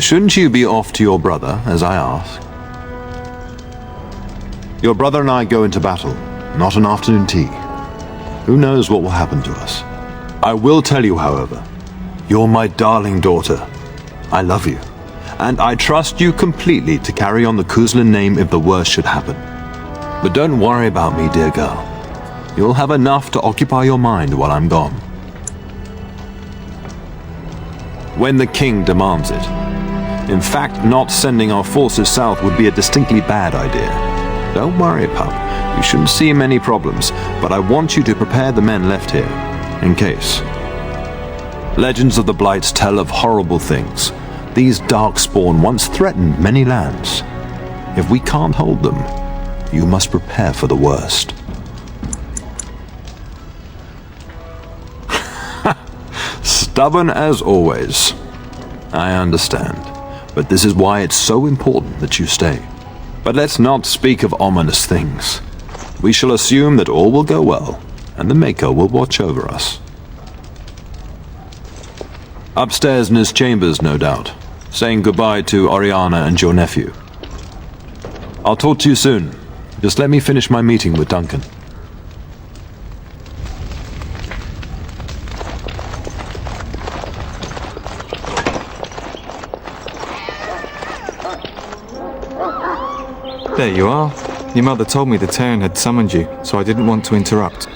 Shouldn't you be off to your brother, as I asked? Your brother and I go into battle, not an afternoon tea. Who knows what will happen to us? I will tell you, however, you're my darling daughter. I love you, and I trust you completely to carry on the Kuzlin name if the worst should happen. But don't worry about me, dear girl. You'll have enough to occupy your mind while I'm gone. When the king demands it. In fact, not sending our forces south would be a distinctly bad idea. Don't worry, pup. You shouldn't see many problems, but I want you to prepare the men left here, in case. Legends of the Blights tell of horrible things. These darkspawn once threatened many lands. If we can't hold them, you must prepare for the worst. Stubborn as always. I understand, but this is why it's so important that you stay. But let's not speak of ominous things. We shall assume that all will go well, and the Maker will watch over us. Upstairs in his chambers, no doubt, saying goodbye to Oriana and your nephew. I'll talk to you soon. Just let me finish my meeting with Duncan. There you are. Your mother told me the Terran had summoned you, so I didn't want to interrupt.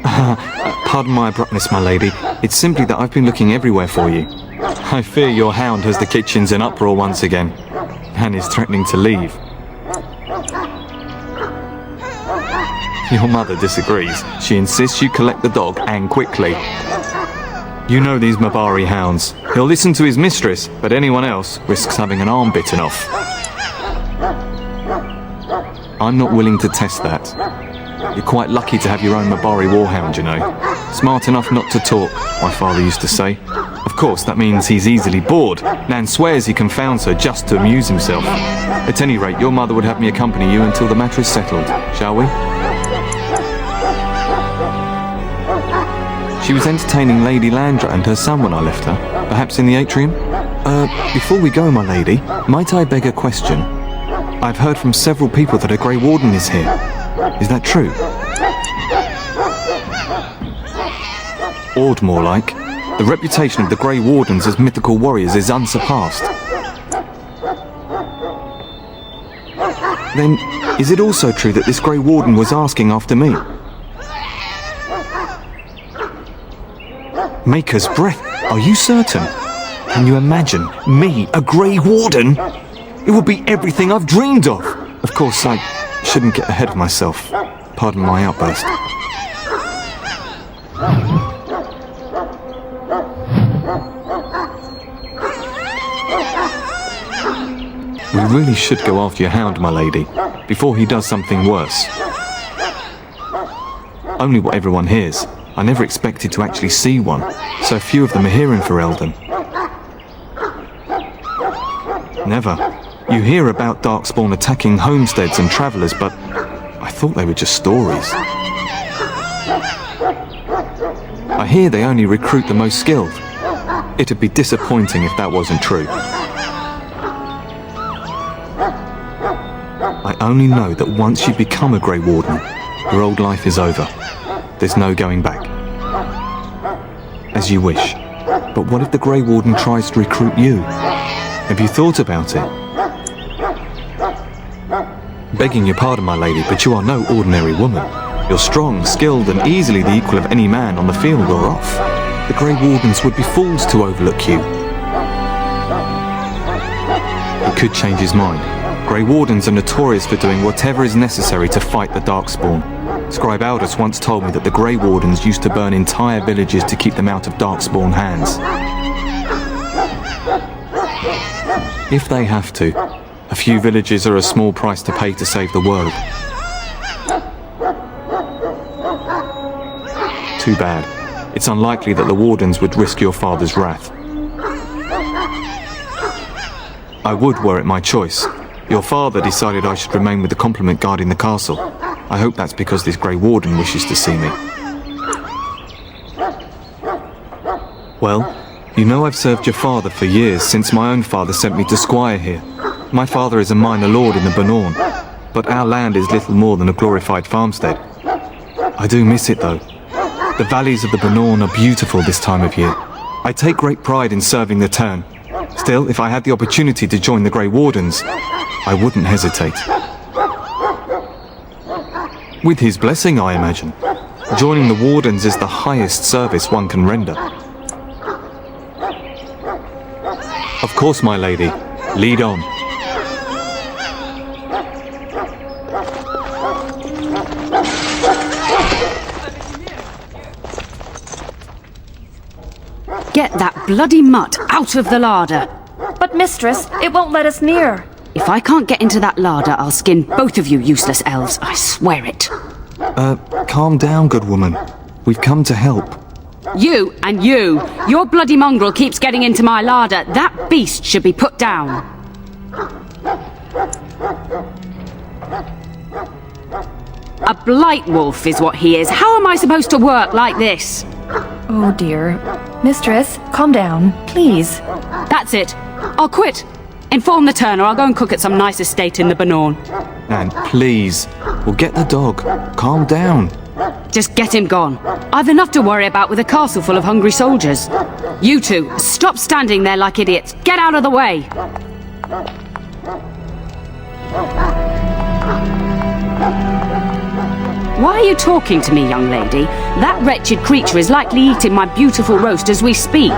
Pardon my abruptness, my lady. It's simply that I've been looking everywhere for you. I fear your hound has the kitchens in uproar once again, and is threatening to leave. Your mother disagrees. She insists you collect the dog, and quickly. You know these Mabari hounds. He'll listen to his mistress, but anyone else risks having an arm bitten off. I'm not willing to test that. You're quite lucky to have your own Mabari warhound, you know. Smart enough not to talk, my father used to say. Of course, that means he's easily bored. Nan swears he confounds her just to amuse himself. At any rate, your mother would have me accompany you until the matter is settled, shall we? She was entertaining Lady Landra and her son when I left her, perhaps in the atrium? Before we go, my lady, might I beg a question? I've heard from several people that a Grey Warden is here. Is that true? Awed, more like. The reputation of the Grey Wardens as mythical warriors is unsurpassed. Then, is it also true that this Grey Warden was asking after me? Maker's breath, are you certain? Can you imagine me, a Grey Warden? It would be everything I've dreamed of. Of course, I shouldn't get ahead of myself. Pardon my outburst. We really should go after your hound, my lady, before he does something worse. Only what everyone hears. I never expected to actually see one. So few of them are here in Ferelden. Never. You hear about darkspawn attacking homesteads and travellers, but I thought they were just stories. I hear they only recruit the most skilled. It'd be disappointing if that wasn't true. I only know that once you become a Grey Warden, your old life is over. There's no going back. As you wish. But what if the Grey Warden tries to recruit you? Have you thought about it? Begging your pardon, my lady, but you are no ordinary woman. You're strong, skilled, and easily the equal of any man on the field or off. The Grey Wardens would be fools to overlook you. He could change his mind. Grey Wardens are notorious for doing whatever is necessary to fight the darkspawn. Scribe Aldous once told me that the Grey Wardens used to burn entire villages to keep them out of darkspawn hands. If they have to, a few villages are a small price to pay to save the world. Too bad. It's unlikely that the Wardens would risk your father's wrath. I would were it my choice. Your father decided I should remain with the complement guarding the castle. I hope that's because this Grey Warden wishes to see me. Well, You know I've served your father for years, since my own father sent me to squire here. My father is a minor lord in the Bannorn, but our land is little more than a glorified farmstead. I do miss it though. The valleys of the Bannorn are beautiful this time of year. I take great pride in serving the Turn. Still, if I had the opportunity to join the Grey Wardens, I wouldn't hesitate. With his blessing, I imagine. Joining the Wardens is the highest service one can render. Of course, my lady. Lead on. Get that bloody mutt out of the larder. But mistress, it won't let us near. If I can't get into that larder, I'll skin both of you useless elves, I swear it. Calm down, good woman. We've come to help. You and you! Your bloody mongrel keeps getting into my larder. That beast should be put down. A blight wolf is what he is. How am I supposed to work like this? Oh dear. Mistress, calm down, please. That's it. I'll quit. Inform the Turn or I'll go and cook at some nice estate in the Bannorn. Nan, please. We'll get the dog. Calm down. Just get him gone. I've enough to worry about with a castle full of hungry soldiers. You two, stop standing there like idiots. Get out of the way. Why are you talking to me, young lady? That wretched creature is likely eating my beautiful roast as we speak.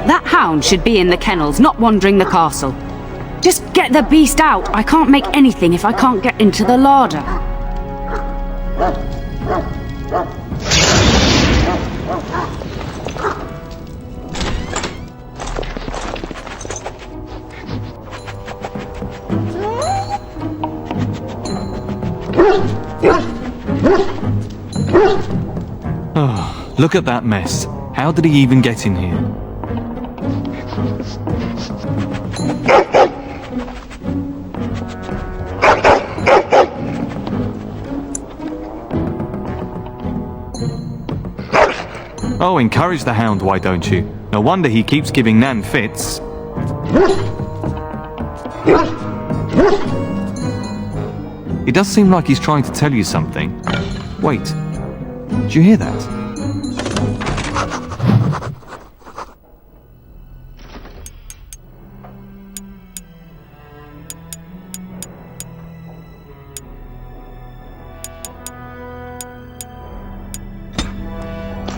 That hound should be in the kennels, not wandering the castle. Just get the beast out. I can't make anything if I can't get into the larder. Oh, look at that mess. How did he even get in here? Oh, encourage the hound, why don't you? No wonder he keeps giving Nan fits. It does seem like he's trying to tell you something. Wait, did you hear that?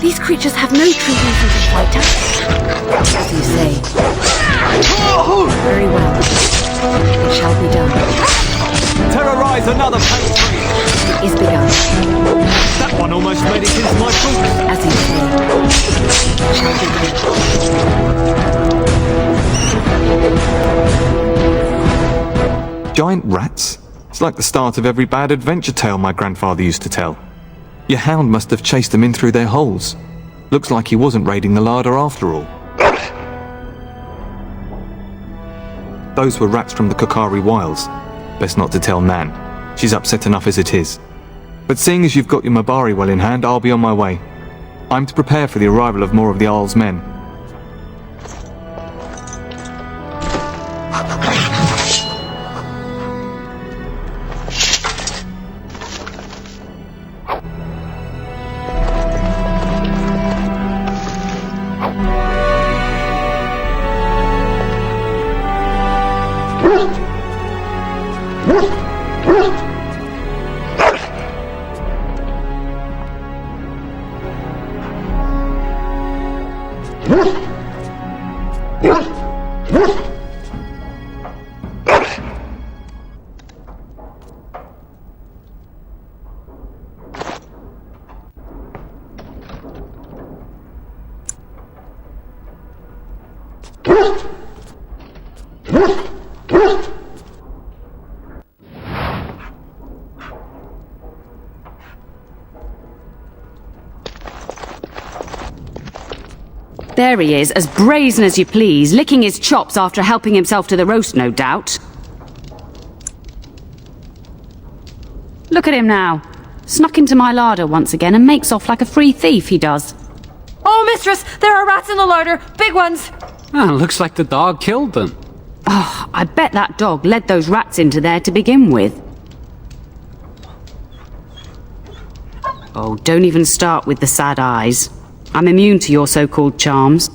These creatures have no true reason to fight us. As you say. Very well. It shall be done. Terrorize another pantry! It is begun. That one almost made it into my boots! As you say. It shall be done. Giant rats? It's like the start of every bad adventure tale my grandfather used to tell. Your hound must have chased them in through their holes. Looks like he wasn't raiding the larder after all. Those were rats from the Kokari Wilds. Best not to tell Nan. She's upset enough as it is. But seeing as you've got your Mabari well in hand, I'll be on my way. I'm to prepare for the arrival of more of the Isle's men. There he is, as brazen as you please, licking his chops after helping himself to the roast, no doubt. Look at him now. Snuck into my larder once again and makes off like a free thief, he does. Oh, mistress, there are rats in the larder. Big ones. Looks like the dog killed them. Oh, I bet that dog led those rats into there to begin with. Oh, don't even start with the sad eyes. I'm immune to your so-called charms.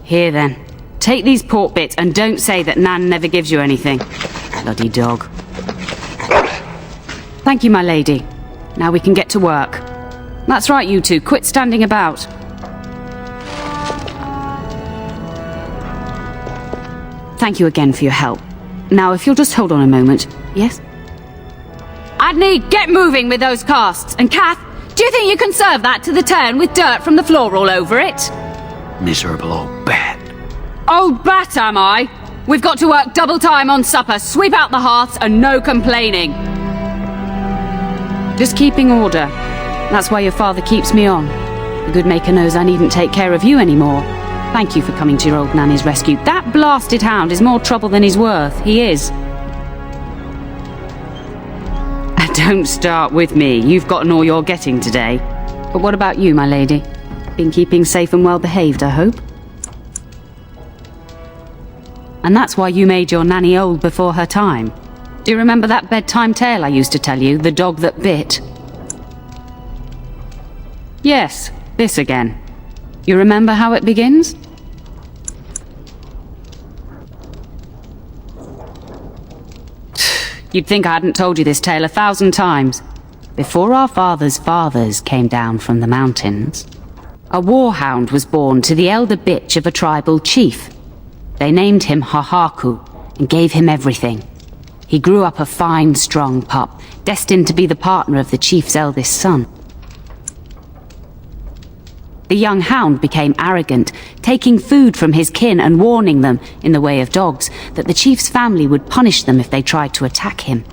Here then, take these pork bits and don't say that Nan never gives you anything. Bloody dog. Thank you, my lady. Now we can get to work. That's right, you two, quit standing about. Thank you again for your help. Now, if you'll just hold on a moment. Yes? Adney, get moving with those casts. And Kath, do you think you can serve that to the turn with dirt from the floor all over it? Miserable old bat. Old bat, am I? We've got to work double time on supper, sweep out the hearths, and no complaining. Just keeping order. That's why your father keeps me on. The good maker knows I needn't take care of you anymore. Thank you for coming to your old Nanny's rescue. That blasted hound is more trouble than he's worth. He is. Don't start with me. You've gotten all you're getting today. But what about you, my lady? Been keeping safe and well behaved, I hope? And that's why you made your Nanny old before her time. Do you remember that bedtime tale I used to tell you? The dog that bit? Yes, this again. You remember how it begins? You'd think I hadn't told you this tale 1,000 times. Before our fathers' fathers came down from the mountains, a warhound was born to the elder bitch of a tribal chief. They named him Hohaku and gave him everything. He grew up a fine, strong pup, destined to be the partner of the chief's eldest son. The young hound became arrogant, taking food from his kin and warning them, in the way of dogs, that the chief's family would punish them if they tried to attack him.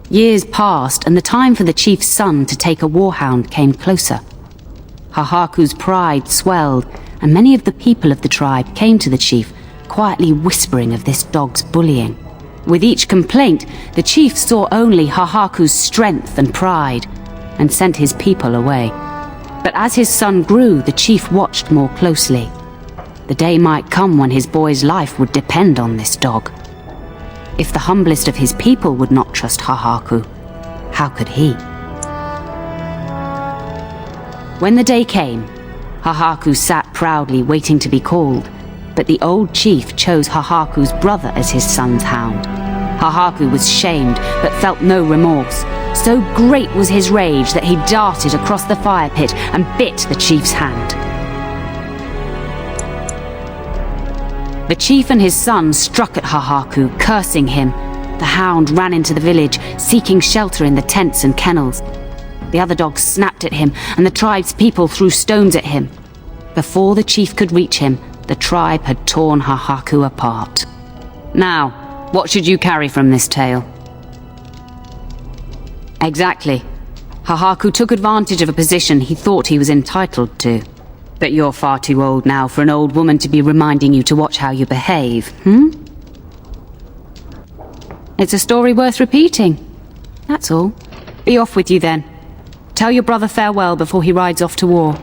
Years passed, and the time for the chief's son to take a warhound came closer. Hohaku's pride swelled, and many of the people of the tribe came to the chief, quietly whispering of this dog's bullying. With each complaint, the chief saw only Hohaku's strength and pride, and sent his people away. But as his son grew, the chief watched more closely. The day might come when his boy's life would depend on this dog. If the humblest of his people would not trust Hohaku, how could he? When the day came, Hohaku sat proudly waiting to be called, but the old chief chose Hohaku's brother as his son's hound. Hohaku was shamed, but felt no remorse. So great was his rage that he darted across the fire pit and bit the chief's hand. The chief and his son struck at Hohaku, cursing him. The hound ran into the village, seeking shelter in the tents and kennels. The other dogs snapped at him, and the tribe's people threw stones at him. Before the chief could reach him, the tribe had torn Hohaku apart. Now, what should you carry from this tale? Exactly. Hohaku took advantage of a position he thought he was entitled to. But you're far too old now for an old woman to be reminding you to watch how you behave, It's a story worth repeating. That's all. Be off with you then. Tell your brother farewell before he rides off to war.